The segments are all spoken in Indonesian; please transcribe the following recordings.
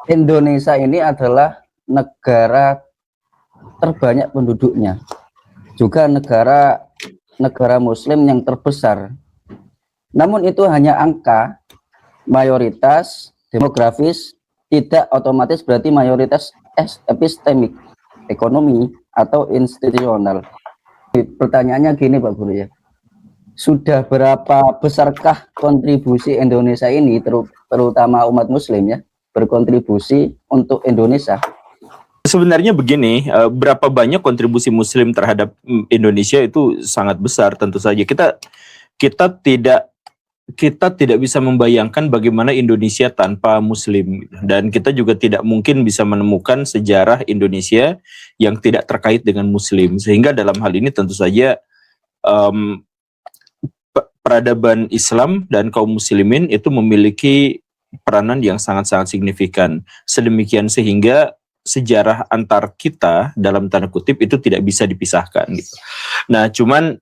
Indonesia ini adalah negara terbanyak penduduknya, juga negara Muslim yang terbesar. Namun itu hanya angka, mayoritas demografis tidak otomatis berarti mayoritas epistemik, ekonomi atau institusional. Pertanyaannya gini Pak Guru ya, sudah berapa besarkah kontribusi Indonesia ini, terutama umat Muslim ya, berkontribusi untuk Indonesia? Sebenarnya begini, berapa banyak kontribusi Muslim terhadap Indonesia itu sangat besar tentu saja. Kita tidak bisa membayangkan bagaimana Indonesia tanpa Muslim, dan kita juga tidak mungkin bisa menemukan sejarah Indonesia yang tidak terkait dengan Muslim. Sehingga dalam hal ini tentu saja peradaban Islam dan kaum Muslimin itu memiliki peranan yang sangat-sangat signifikan. Sedemikian sehingga sejarah antar kita dalam tanda kutip itu tidak bisa dipisahkan gitu. Nah, cuman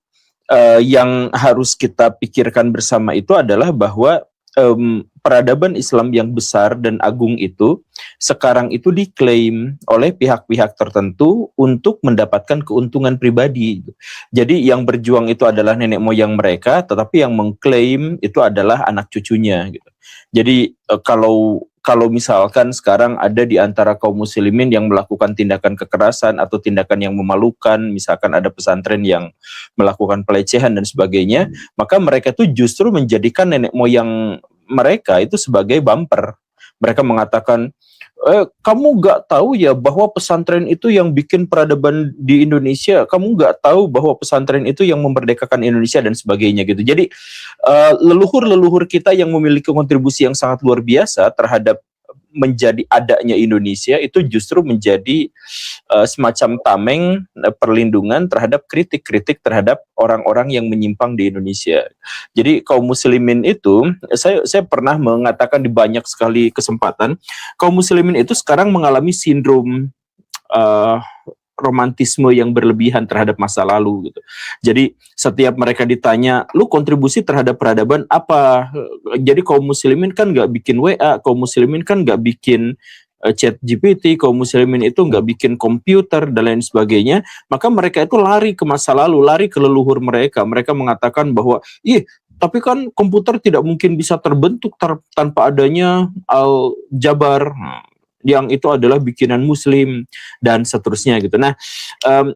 yang harus kita pikirkan bersama itu adalah bahwa peradaban Islam yang besar dan agung itu sekarang itu diklaim oleh pihak-pihak tertentu untuk mendapatkan keuntungan pribadi. Jadi yang berjuang itu adalah nenek moyang mereka, tetapi yang mengklaim itu adalah anak cucunya gitu. Jadi kalau misalkan sekarang ada di antara kaum muslimin yang melakukan tindakan kekerasan atau tindakan yang memalukan, misalkan ada pesantren yang melakukan pelecehan dan sebagainya, maka mereka itu justru menjadikan nenek moyang mereka itu sebagai bumper. Mereka mengatakan, kamu nggak tahu ya bahwa pesantren itu yang bikin peradaban di Indonesia, kamu nggak tahu bahwa pesantren itu yang memerdekakan Indonesia dan sebagainya gitu. Jadi leluhur-leluhur kita yang memiliki kontribusi yang sangat luar biasa terhadap menjadi adanya Indonesia itu justru menjadi semacam tameng perlindungan terhadap kritik-kritik terhadap orang-orang yang menyimpang di Indonesia. Jadi kaum muslimin itu, saya pernah mengatakan di banyak sekali kesempatan, kaum muslimin itu sekarang mengalami sindrom romantisme yang berlebihan terhadap masa lalu gitu. Jadi setiap mereka ditanya, lu kontribusi terhadap peradaban apa? Jadi kaum muslimin kan nggak bikin WA, kaum muslimin kan nggak bikin chat GPT, kaum muslimin itu nggak bikin komputer dan lain sebagainya. Maka mereka itu lari ke masa lalu, lari ke leluhur mereka. Mereka mengatakan bahwa, tapi kan komputer tidak mungkin bisa terbentuk tanpa adanya Al-Jabar, yang itu adalah bikinan Muslim dan seterusnya gitu. Nah,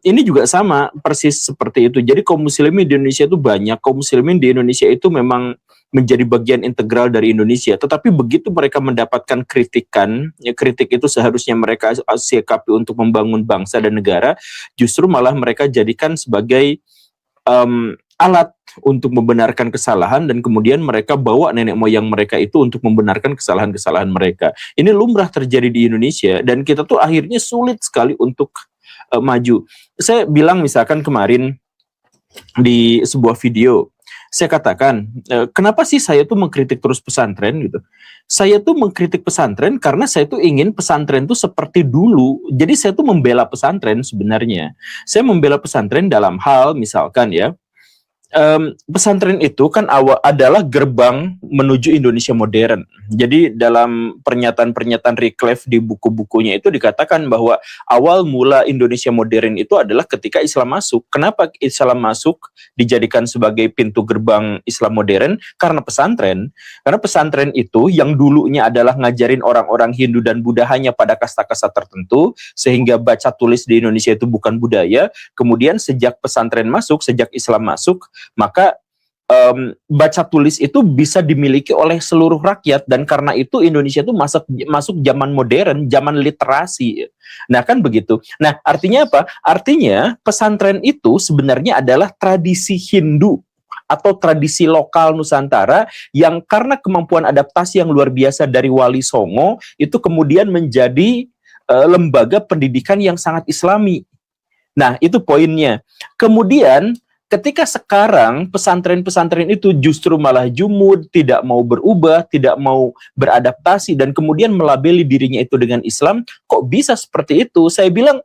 ini juga sama persis seperti itu. Jadi kaum muslimin di Indonesia itu banyak. Kaum muslimin di Indonesia itu memang menjadi bagian integral dari Indonesia. Tetapi begitu mereka mendapatkan kritikan, ya kritik itu seharusnya mereka sikapi untuk membangun bangsa dan negara, justru malah mereka jadikan sebagai alat untuk membenarkan kesalahan, dan kemudian mereka bawa nenek moyang mereka itu untuk membenarkan kesalahan-kesalahan mereka. Ini lumrah terjadi di Indonesia, dan kita tuh akhirnya sulit sekali untuk maju. Saya bilang misalkan kemarin di sebuah video, saya katakan, kenapa sih saya tuh mengkritik terus pesantren gitu? Saya tuh mengkritik pesantren karena saya tuh ingin pesantren tuh seperti dulu. Jadi saya tuh membela pesantren sebenarnya. Saya membela pesantren dalam hal misalkan ya, pesantren itu kan adalah gerbang menuju Indonesia modern. Jadi dalam pernyataan-pernyataan Reclef di buku-bukunya itu dikatakan bahwa awal mula Indonesia modern itu adalah ketika Islam masuk. Kenapa Islam masuk dijadikan sebagai pintu gerbang Islam modern? Karena pesantren. Karena pesantren itu yang dulunya adalah ngajarin orang-orang Hindu dan Buddha hanya pada kasta-kasta tertentu, sehingga baca tulis di Indonesia itu bukan budaya. Kemudian sejak pesantren masuk, sejak Islam masuk, maka baca tulis itu bisa dimiliki oleh seluruh rakyat, dan karena itu Indonesia itu masuk zaman modern, zaman literasi. Nah kan begitu. Nah artinya apa? Artinya pesantren itu sebenarnya adalah tradisi Hindu atau tradisi lokal Nusantara yang karena kemampuan adaptasi yang luar biasa dari Wali Songo itu kemudian menjadi lembaga pendidikan yang sangat Islami. Nah itu poinnya. Kemudian ketika sekarang pesantren-pesantren itu justru malah jumud, tidak mau berubah, tidak mau beradaptasi, dan kemudian melabeli dirinya itu dengan Islam, kok bisa seperti itu? Saya bilang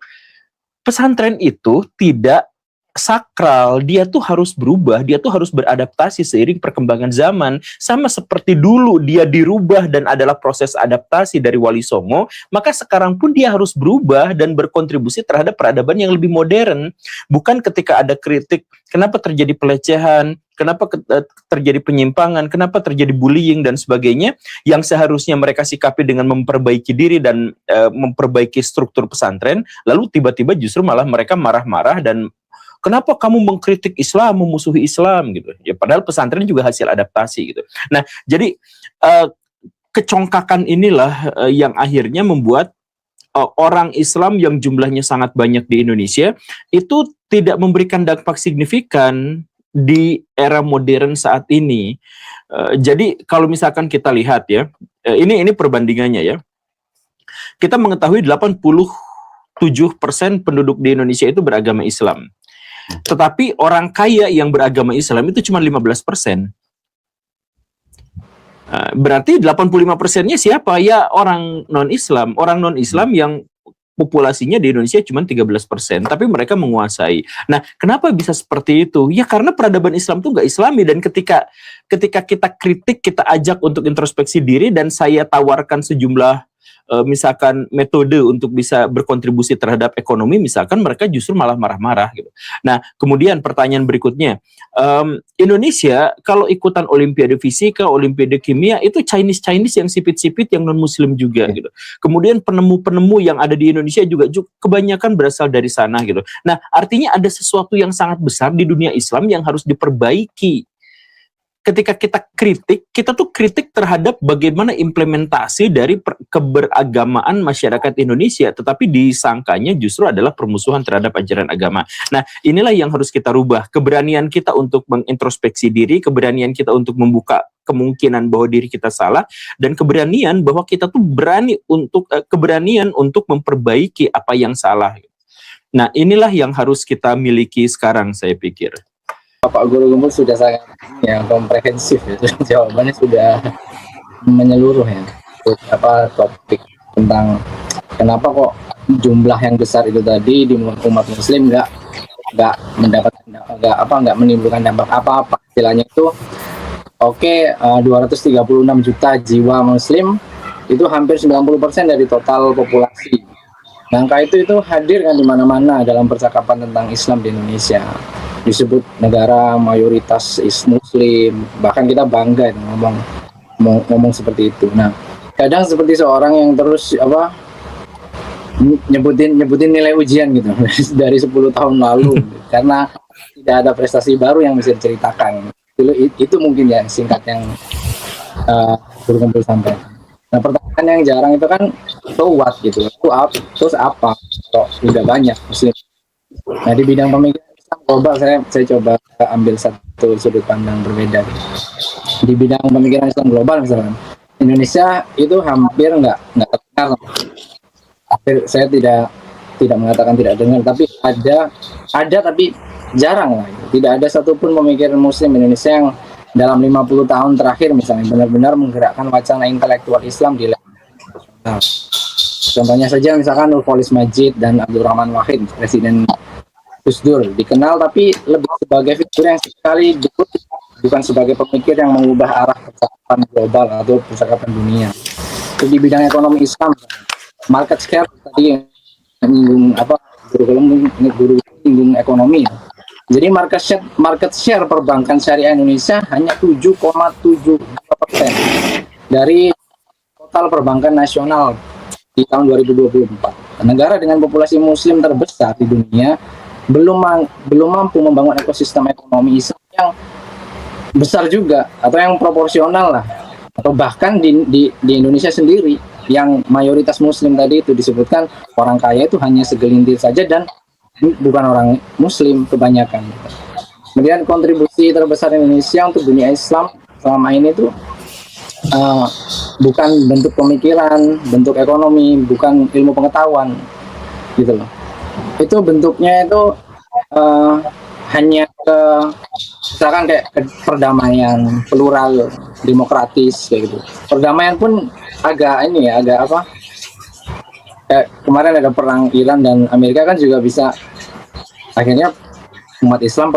pesantren itu tidak sakral, dia tuh harus berubah, dia tuh harus beradaptasi seiring perkembangan zaman. Sama seperti dulu dia dirubah dan adalah proses adaptasi dari Wali Songo, maka sekarang pun dia harus berubah dan berkontribusi terhadap peradaban yang lebih modern. Bukan ketika ada kritik, kenapa terjadi pelecehan, kenapa terjadi penyimpangan, kenapa terjadi bullying dan sebagainya, yang seharusnya mereka sikapi dengan memperbaiki diri dan memperbaiki struktur pesantren, lalu tiba-tiba justru malah mereka marah-marah dan kenapa kamu mengkritik Islam, memusuhi Islam gitu. Ya padahal pesantren juga hasil adaptasi gitu. Nah, jadi kecongkakan inilah yang akhirnya membuat orang Islam yang jumlahnya sangat banyak di Indonesia itu tidak memberikan dampak signifikan di era modern saat ini. Jadi kalau misalkan kita lihat ya, ini perbandingannya ya. Kita mengetahui 87% penduduk di Indonesia itu beragama Islam. Tetapi orang kaya yang beragama Islam itu cuma 15%. Berarti 85%-nya siapa? Ya orang non-Islam. Orang non-Islam yang populasinya di Indonesia cuma 13%, tapi mereka menguasai. Nah, kenapa bisa seperti itu? Ya karena peradaban Islam itu nggak Islami, dan ketika kita kritik, kita ajak untuk introspeksi diri, dan saya tawarkan sejumlah misalkan metode untuk bisa berkontribusi terhadap ekonomi, misalkan mereka justru malah marah-marah gitu. Nah, kemudian pertanyaan berikutnya, Indonesia kalau ikutan Olimpiade Fisika, Olimpiade Kimia, itu Chinese yang sipit-sipit, yang non-Muslim juga gitu. Kemudian penemu-penemu yang ada di Indonesia juga kebanyakan berasal dari sana gitu. Nah, artinya ada sesuatu yang sangat besar di dunia Islam yang harus diperbaiki. Ketika kita kritik, kita tuh kritik terhadap bagaimana implementasi dari keberagamaan masyarakat Indonesia, tetapi disangkanya justru adalah permusuhan terhadap ajaran agama. Nah, inilah yang harus kita rubah. Keberanian kita untuk mengintrospeksi diri, keberanian kita untuk membuka kemungkinan bahwa diri kita salah, dan keberanian bahwa kita tuh keberanian untuk memperbaiki apa yang salah. Nah, inilah yang harus kita miliki sekarang, saya pikir. Pak Guru Gembul sudah sangat komprehensif ya, jawabannya sudah menyeluruh ya. Topik tentang kenapa kok jumlah yang besar itu tadi di umat Muslim nggak menimbulkan dampak apa-apa. Istilahnya itu 236 juta jiwa Muslim itu hampir 90% dari total populasi. Angka itu hadir kan di mana-mana dalam percakapan tentang Islam di Indonesia. Disebut negara mayoritas Muslim, bahkan kita bangga ngomong seperti itu. Nah, kadang seperti seorang yang terus nyebutin nilai ujian gitu dari 10 tahun lalu karena tidak ada prestasi baru yang bisa diceritakan. Itu mungkin ya singkat yang berkumpul sampai. Nah, pertanyaan yang jarang itu kan so what gitu. Terus apa? Kok tidak banyak Muslim. Nah, di bidang pemikiran global saya coba ambil satu sudut pandang berbeda. Di bidang pemikiran Islam global misalkan, Indonesia itu hampir nggak terdengar. Saya tidak mengatakan tidak dengar, tapi ada tapi jarang lah. Tidak ada satupun pemikir Muslim Indonesia yang dalam 50 tahun terakhir misalnya benar-benar menggerakkan wacana intelektual Islam di level nasional. Contohnya saja misalkan Nurholis Majid dan Abdurrahman Wahid, Presiden Gus Dur, dikenal tapi lebih sebagai figur yang sekali bukan sebagai pemikir yang mengubah arah percakapan global atau percakapan dunia. Jadi di bidang ekonomi Islam, market share tadi yang menyinggung guru menyinggung ekonomi. Jadi market share perbankan syariah Indonesia hanya 7,72% dari total perbankan nasional di tahun 2024. Negara dengan populasi Muslim terbesar di dunia belum mampu membangun ekosistem ekonomi Islam yang besar juga atau yang proporsional lah, atau bahkan di Indonesia sendiri yang mayoritas Muslim tadi itu disebutkan orang kaya itu hanya segelintir saja dan bukan orang Muslim kebanyakan. Kemudian kontribusi terbesar Indonesia untuk dunia Islam selama ini itu bukan bentuk pemikiran, bentuk ekonomi, bukan ilmu pengetahuan gitu loh. Itu bentuknya itu hanya misalkan kayak perdamaian, plural, demokratis kayak gitu. Perdamaian pun agak kayak kemarin ada perang Iran dan Amerika kan juga bisa akhirnya umat Islam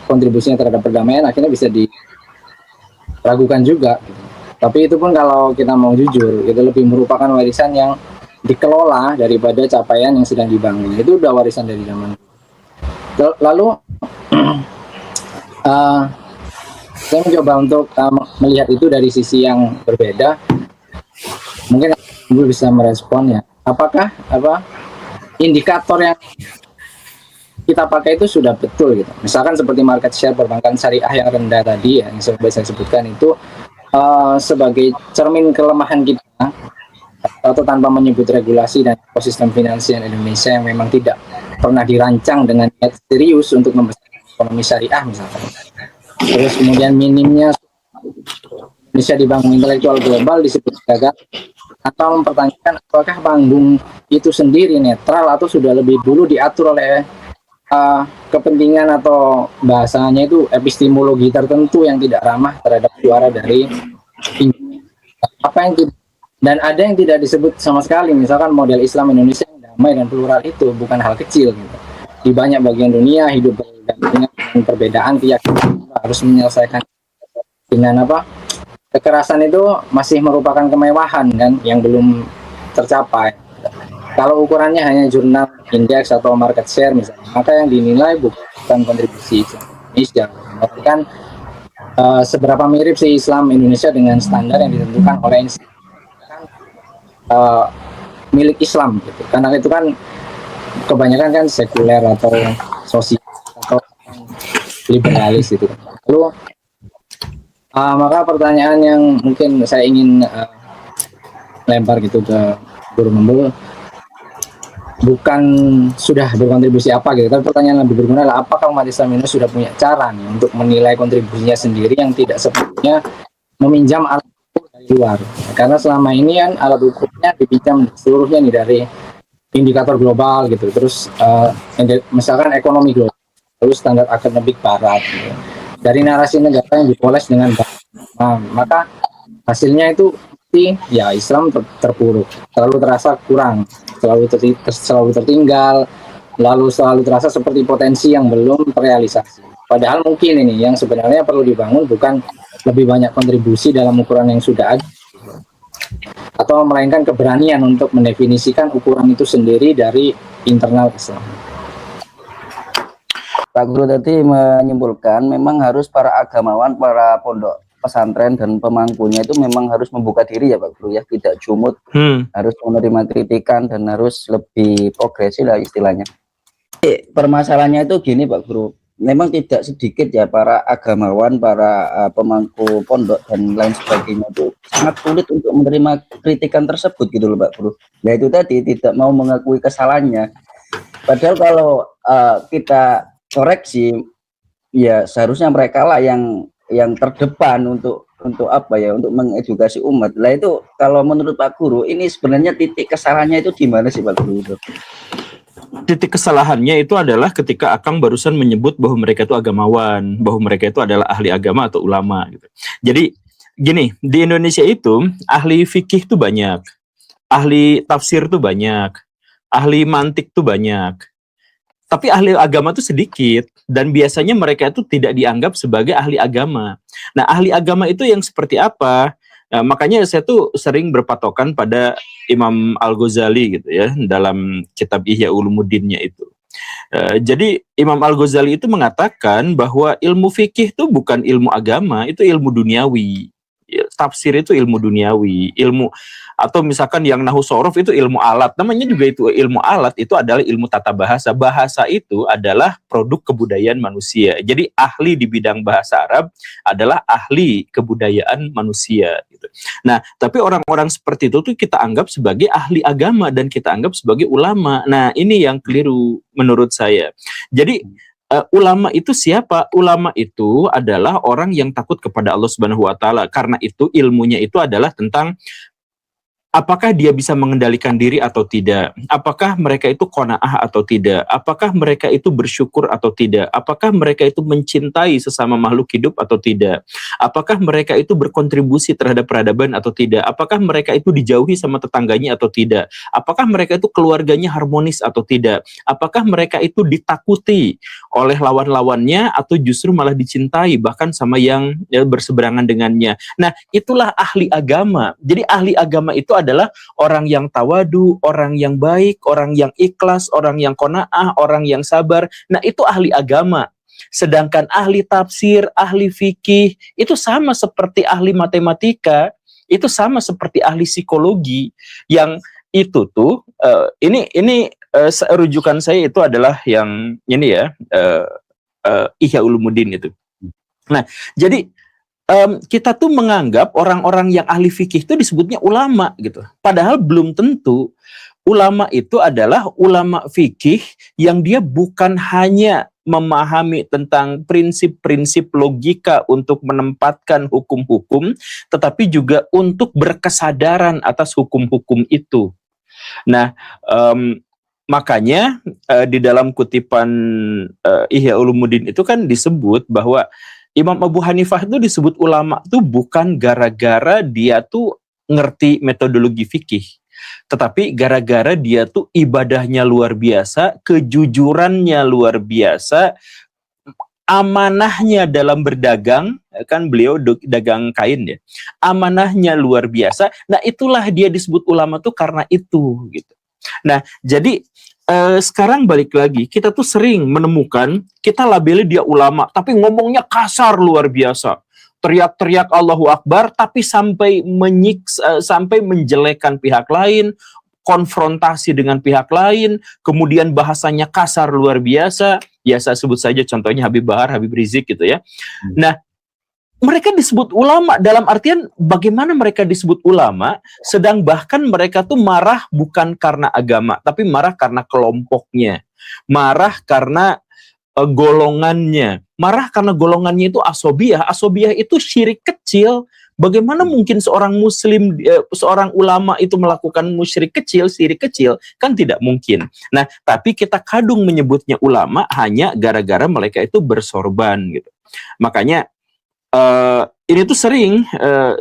kontribusinya terhadap perdamaian akhirnya bisa diragukan juga gitu. Tapi itu pun kalau kita mau jujur, itu lebih merupakan warisan yang dikelola daripada capaian yang sedang dibangun. Itu udah warisan dari zaman. Lalu saya mencoba untuk melihat itu dari sisi yang berbeda. Mungkin Ibu bisa merespon ya. Apakah indikator yang kita pakai itu sudah betul gitu. Misalkan seperti market share perbankan syariah yang rendah tadi ya, yang saya sebutkan itu sebagai cermin kelemahan kita, atau tanpa menyebut regulasi dan ekosistem finansial Indonesia yang memang tidak pernah dirancang dengan niat serius untuk membesarkan ekonomi syariah misalkan. Terus kemudian minimnya Indonesia di bank intelektual global disebut gagal, atau mempertanyakan apakah panggung itu sendiri netral atau sudah lebih dulu diatur oleh kepentingan atau bahasanya itu epistemologi tertentu yang tidak ramah terhadap suara dari apa yang dan ada yang tidak disebut sama sekali. Misalkan model Islam Indonesia yang damai dan plural itu bukan hal kecil gitu. Di banyak bagian dunia hidup dengan perbedaan keyakinan harus menyelesaikan dengan kekerasan itu masih merupakan kemewahan kan yang belum tercapai. Kalau ukurannya hanya jurnal indeks atau market share misalnya, maka yang dinilai bukan kontribusi Indonesia, melainkan seberapa mirip si Islam Indonesia dengan standar yang ditentukan oleh milik Islam gitu. Karena itu kan kebanyakan kan sekuler atau sosial atau liberalis gitu. Lalu maka pertanyaan yang mungkin saya ingin lempar gitu ke Guru Membul, bukan sudah berkontribusi apa gitu, tapi pertanyaan lebih berguna adalah apakah umat Islam ini sudah punya cara nih untuk menilai kontribusinya sendiri yang tidak sepenuhnya meminjam alat ukur dari luar. Karena selama ini kan alat ukurnya dipinjam seluruhnya nih dari indikator global gitu, terus misalkan ekonomi global, terus standar akademik barat gitu. Dari narasi negara yang dipoles dengan baik. Maka hasilnya itu ya Islam terpuruk, selalu terasa kurang, selalu tertinggal, lalu selalu terasa seperti potensi yang belum terrealisasi. Padahal mungkin ini yang sebenarnya perlu dibangun bukan lebih banyak kontribusi dalam ukuran yang sudah ada, atau melainkan keberanian untuk mendefinisikan ukuran itu sendiri dari internal Islam. Pak Guru tadi menyimpulkan memang harus para agamawan, para pondok pesantren dan pemangkunya itu memang harus membuka diri ya Pak Guru ya, tidak jumud, harus menerima kritikan dan harus lebih progresif lah istilahnya. Permasalahannya itu gini Pak Guru, memang tidak sedikit ya para agamawan, para pemangku pondok dan lain sebagainya itu sangat sulit untuk menerima kritikan tersebut gitu loh Pak Guru. Nah itu tadi tidak mau mengakui kesalahannya. Padahal kalau kita koreksi ya seharusnya mereka lah yang terdepan untuk mengedukasi umat. Lah itu kalau menurut Pak Guru ini sebenarnya titik kesalahannya itu di mana sih Pak Guru itu? Titik kesalahannya itu adalah ketika Akang barusan menyebut bahwa mereka itu agamawan, bahwa mereka itu adalah ahli agama atau ulama gitu. Jadi gini, di Indonesia itu ahli fikih itu banyak, ahli tafsir itu banyak, ahli mantik itu banyak. Tapi ahli agama itu sedikit, dan biasanya mereka itu tidak dianggap sebagai ahli agama. Nah, ahli agama itu yang seperti apa? Nah, makanya saya tuh sering berpatokan pada Imam Al-Ghazali gitu ya, dalam kitab Ihya Ulumuddinnya itu. Jadi Imam Al-Ghazali itu mengatakan bahwa ilmu fikih itu bukan ilmu agama, itu ilmu duniawi. Tafsir itu ilmu duniawi, ilmu atau misalkan yang nahu sorof itu ilmu alat, namanya juga itu ilmu alat, itu adalah ilmu tata bahasa. Bahasa itu adalah produk kebudayaan manusia. Jadi ahli di bidang bahasa Arab adalah ahli kebudayaan manusia gitu. Nah, tapi orang-orang seperti itu tuh kita anggap sebagai ahli agama dan kita anggap sebagai ulama. Nah, ini yang keliru menurut saya. Jadi ulama itu siapa? Ulama itu adalah orang yang takut kepada Allah Subhanahu wa taala. Karena itu ilmunya itu adalah tentang apakah dia bisa mengendalikan diri atau tidak? Apakah mereka itu qanaah atau tidak? Apakah mereka itu bersyukur atau tidak? Apakah mereka itu mencintai sesama makhluk hidup atau tidak? Apakah mereka itu berkontribusi terhadap peradaban atau tidak? Apakah mereka itu dijauhi sama tetangganya atau tidak? Apakah mereka itu keluarganya harmonis atau tidak? Apakah mereka itu ditakuti oleh lawan-lawannya atau justru malah dicintai bahkan sama yang berseberangan dengannya? Nah, itulah ahli agama. Jadi ahli agama itu adalah orang yang tawadu, orang yang baik, orang yang ikhlas, orang yang qanaah, orang yang sabar. Nah, itu ahli agama. Sedangkan ahli tafsir, ahli fikih, itu sama seperti ahli matematika, itu sama seperti ahli psikologi, yang itu tuh, rujukan saya itu adalah yang ini ya, Ihya Ulumuddin itu. Nah, jadi kita tuh menganggap orang-orang yang ahli fikih itu disebutnya ulama gitu. Padahal belum tentu. Ulama itu adalah ulama fikih yang dia bukan hanya memahami tentang prinsip-prinsip logika untuk menempatkan hukum-hukum, tetapi juga untuk berkesadaran atas hukum-hukum itu. Nah, makanya di dalam kutipan Ihya Ulumuddin itu kan disebut bahwa Imam Abu Hanifah itu disebut ulama tuh bukan gara-gara dia tuh ngerti metodologi fikih, tetapi gara-gara dia tuh ibadahnya luar biasa, kejujurannya luar biasa, amanahnya dalam berdagang, kan beliau dagang kain ya, amanahnya luar biasa. Nah, itulah dia disebut ulama tuh karena itu gitu. Nah, jadi sekarang balik lagi, kita tuh sering menemukan, kita labeli dia ulama, tapi ngomongnya kasar luar biasa. Teriak-teriak Allahu Akbar, tapi sampai sampai menjelekkan pihak lain, konfrontasi dengan pihak lain, kemudian bahasanya kasar luar biasa. Ya, saya sebut saja contohnya Habib Bahar, Habib Rizik gitu ya. Nah, mereka disebut ulama dalam artian bagaimana mereka disebut ulama, sedang bahkan mereka tuh marah bukan karena agama, tapi marah karena kelompoknya, marah karena golongannya, marah karena golongannya itu asobiyah. Asobiyah itu syirik kecil. Bagaimana mungkin seorang muslim, seorang ulama itu melakukan musyrik kecil, syirik kecil? Kan tidak mungkin. Nah, tapi kita kadung menyebutnya ulama hanya gara-gara mereka itu bersorban gitu. Makanya ini tuh sering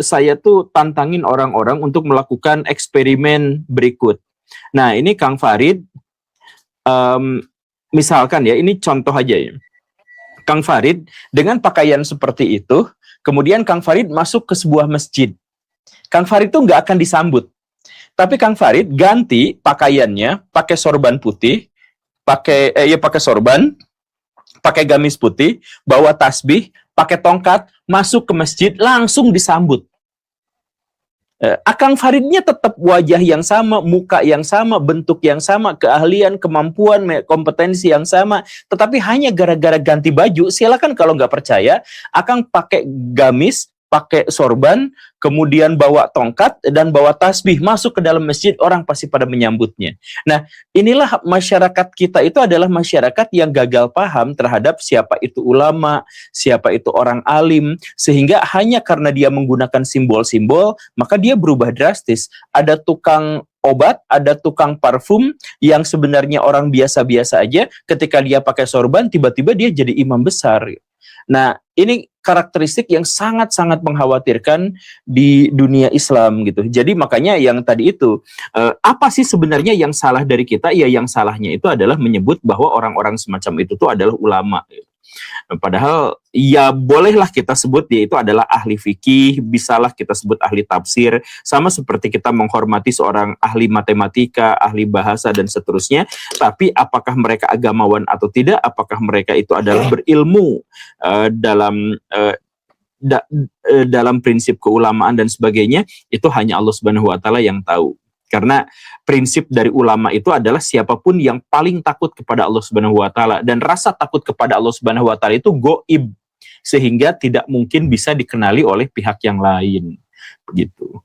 saya tuh tantangin orang-orang untuk melakukan eksperimen berikut. Nah, ini Kang Farid, misalkan ya, ini contoh aja ya. Kang Farid dengan pakaian seperti itu, kemudian Kang Farid masuk ke sebuah masjid. Kang Farid tuh nggak akan disambut. Tapi Kang Farid ganti pakaiannya, pakai sorban putih, pakai sorban, pakai gamis putih, bawa tasbih, pakai tongkat, masuk ke masjid, langsung disambut. Kang Faridnya tetap wajah yang sama, muka yang sama, bentuk yang sama, keahlian, kemampuan, kompetensi yang sama, tetapi hanya gara-gara ganti baju. Silakan kalau nggak percaya, Akang pakai gamis, pakai sorban, kemudian bawa tongkat dan bawa tasbih, masuk ke dalam masjid, orang pasti pada menyambutnya. Nah, inilah masyarakat kita itu adalah masyarakat yang gagal paham terhadap siapa itu ulama, siapa itu orang alim, sehingga hanya karena dia menggunakan simbol-simbol, maka dia berubah drastis. Ada tukang obat, ada tukang parfum yang sebenarnya orang biasa-biasa aja, ketika dia pakai sorban, tiba-tiba dia jadi imam besar. Nah, ini karakteristik yang sangat-sangat mengkhawatirkan di dunia Islam gitu. Jadi makanya yang tadi itu, apa sih sebenarnya yang salah dari kita? Ya, yang salahnya itu adalah menyebut bahwa orang-orang semacam itu tuh adalah ulama. Gitu. Padahal ya bolehlah kita sebut dia itu adalah ahli fikih, bisalah kita sebut ahli tafsir, sama seperti kita menghormati seorang ahli matematika, ahli bahasa dan seterusnya. Tapi apakah mereka agamawan atau tidak? Apakah mereka itu adalah berilmu dalam prinsip keulamaan dan sebagainya? Itu hanya Allah Subhanahu wa taala yang tahu. Karena prinsip dari ulama itu adalah siapapun yang paling takut kepada Allah Subhanahu wa taala, dan rasa takut kepada Allah Subhanahu wa taala itu gaib, sehingga tidak mungkin bisa dikenali oleh pihak yang lain. Begitu.